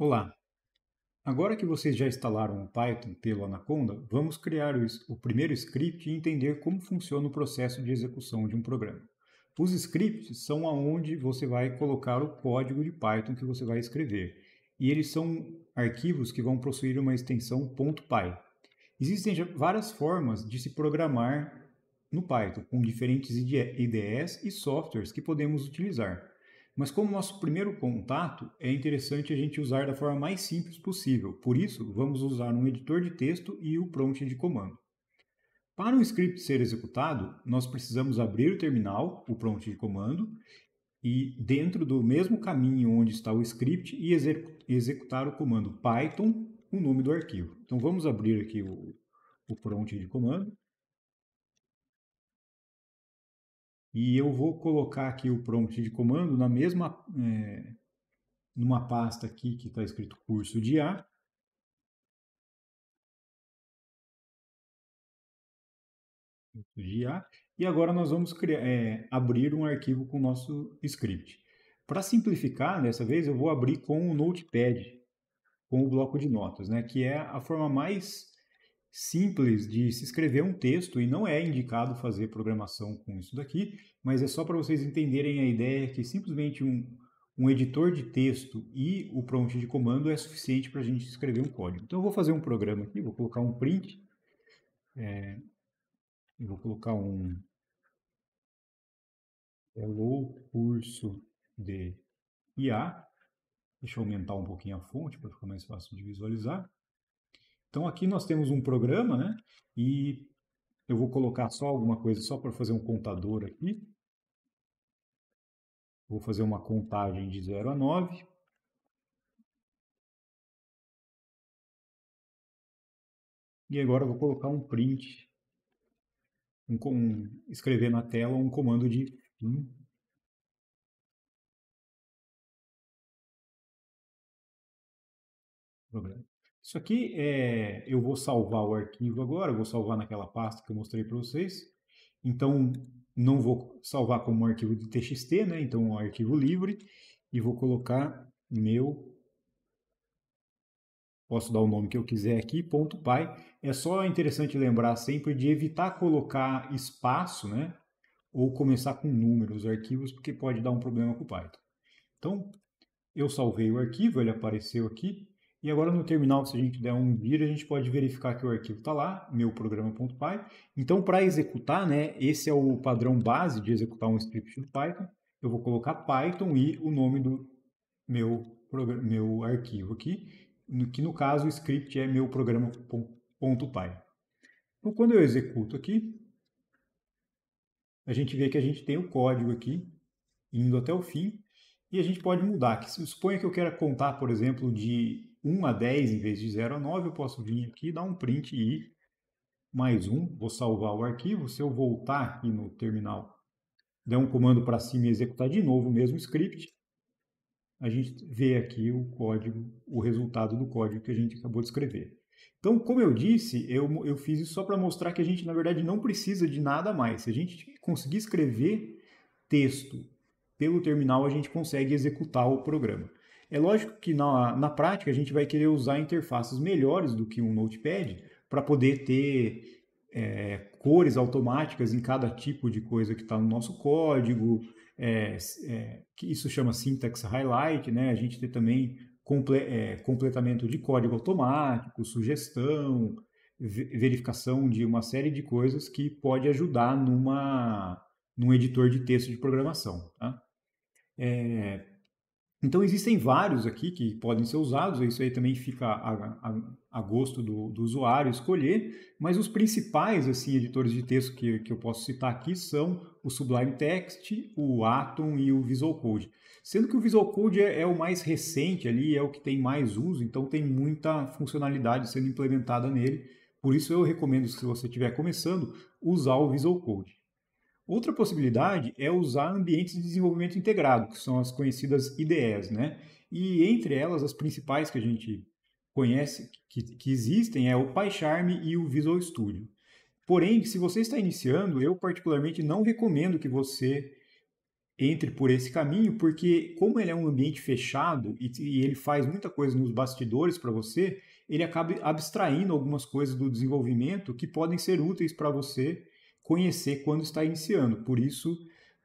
Olá! Agora que vocês já instalaram o Python pelo Anaconda, vamos criar o primeiro script e entender como funciona o processo de execução de um programa. Os scripts são aonde você vai colocar o código de Python que você vai escrever. E eles são arquivos que vão possuir uma extensão .py. Existem várias formas de se programar no Python, com diferentes IDEs e softwares que podemos utilizar. Mas como nosso primeiro contato, é interessante a gente usar da forma mais simples possível. Por isso, vamos usar um editor de texto e o prompt de comando. Para um script ser executado, nós precisamos abrir o terminal, o prompt de comando, e dentro do mesmo caminho onde está o script e executar o comando Python, o nome do arquivo. Então vamos abrir aqui o prompt de comando. E eu vou colocar aqui o prompt de comando na mesma, numa pasta aqui que está escrito curso de A. E agora nós vamos abrir um arquivo com o nosso script. Para simplificar, dessa vez eu vou abrir com o Notepad, com o bloco de notas, né, que é a forma mais simples de se escrever um texto, e não é indicado fazer programação com isso daqui, mas é só para vocês entenderem a ideia que simplesmente um editor de texto e o prompt de comando é suficiente para a gente escrever um código. Então eu vou fazer um programa aqui, vou colocar um print, vou colocar um hello curso de IA, deixa eu aumentar um pouquinho a fonte para ficar mais fácil de visualizar. Então aqui nós temos um programa, né? E eu vou colocar só alguma coisa só para fazer um contador aqui. Vou fazer uma contagem de 0 a 9. E agora eu vou colocar um print, escrever na tela um comando de fim. Programa. Isso aqui eu vou salvar o arquivo agora, vou salvar naquela pasta que eu mostrei para vocês. Então, não vou salvar como um arquivo de TXT, né? Então, um arquivo livre. E vou colocar posso dar o nome que eu quiser aqui, .py. É só interessante lembrar sempre de evitar colocar espaço, né? Ou começar com números arquivos, porque pode dar um problema com o Python. Então, eu salvei o arquivo, ele apareceu aqui. E agora no terminal, se a gente der um vir, a gente pode verificar que o arquivo está lá, meu programa.py. Então, para executar, né, esse é o padrão base de executar um script do Python. Eu vou colocar Python e o nome do meu arquivo aqui, que no caso o script é meu programa.py. Então, quando eu executo aqui, a gente vê que a gente tem o código aqui, indo até o fim, e a gente pode mudar. Suponha que eu queira contar, por exemplo, de 1 a 10 em vez de 0 a 9, eu posso vir aqui, dar um print e mais um, vou salvar o arquivo. Se eu voltar aqui no terminal, der um comando para cima e executar de novo o mesmo script, a gente vê aqui o código, o resultado do código que a gente acabou de escrever. Então, como eu disse, eu fiz isso só para mostrar que a gente, na verdade, não precisa de nada mais. Se a gente conseguir escrever texto pelo terminal, a gente consegue executar o programa. É lógico que na prática a gente vai querer usar interfaces melhores do que um Notepad para poder ter cores automáticas em cada tipo de coisa que está no nosso código, que isso chama syntax highlight, né? A gente tem também completamento de código automático, sugestão, verificação de uma série de coisas que pode ajudar num editor de texto de programação. Tá? Então existem vários aqui que podem ser usados, isso aí também fica a gosto do usuário escolher, mas os principais assim, editores de texto que eu posso citar aqui são o Sublime Text, o Atom e o Visual Code. Sendo que o Visual Code é o mais recente ali, é o que tem mais uso, então tem muita funcionalidade sendo implementada nele, por isso eu recomendo, se você estiver começando, usar o Visual Code. Outra possibilidade é usar ambientes de desenvolvimento integrado, que são as conhecidas IDEs, né? E entre elas, as principais que a gente conhece, que existem, é o PyCharm e o Visual Studio. Porém, se você está iniciando, eu particularmente não recomendo que você entre por esse caminho, porque como ele é um ambiente fechado e ele faz muita coisa nos bastidores para você, ele acaba abstraindo algumas coisas do desenvolvimento que podem ser úteis para você conhecer quando está iniciando. Por isso,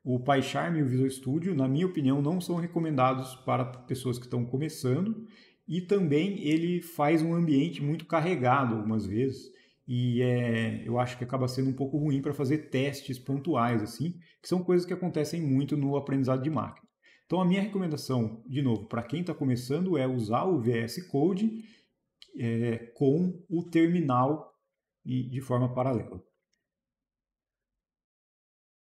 o PyCharm e o Visual Studio, na minha opinião, não são recomendados para pessoas que estão começando, e também ele faz um ambiente muito carregado algumas vezes, e eu acho que acaba sendo um pouco ruim para fazer testes pontuais, assim, que são coisas que acontecem muito no aprendizado de máquina. Então, a minha recomendação, de novo, para quem está começando, é usar o VS Code com o terminal e de forma paralela.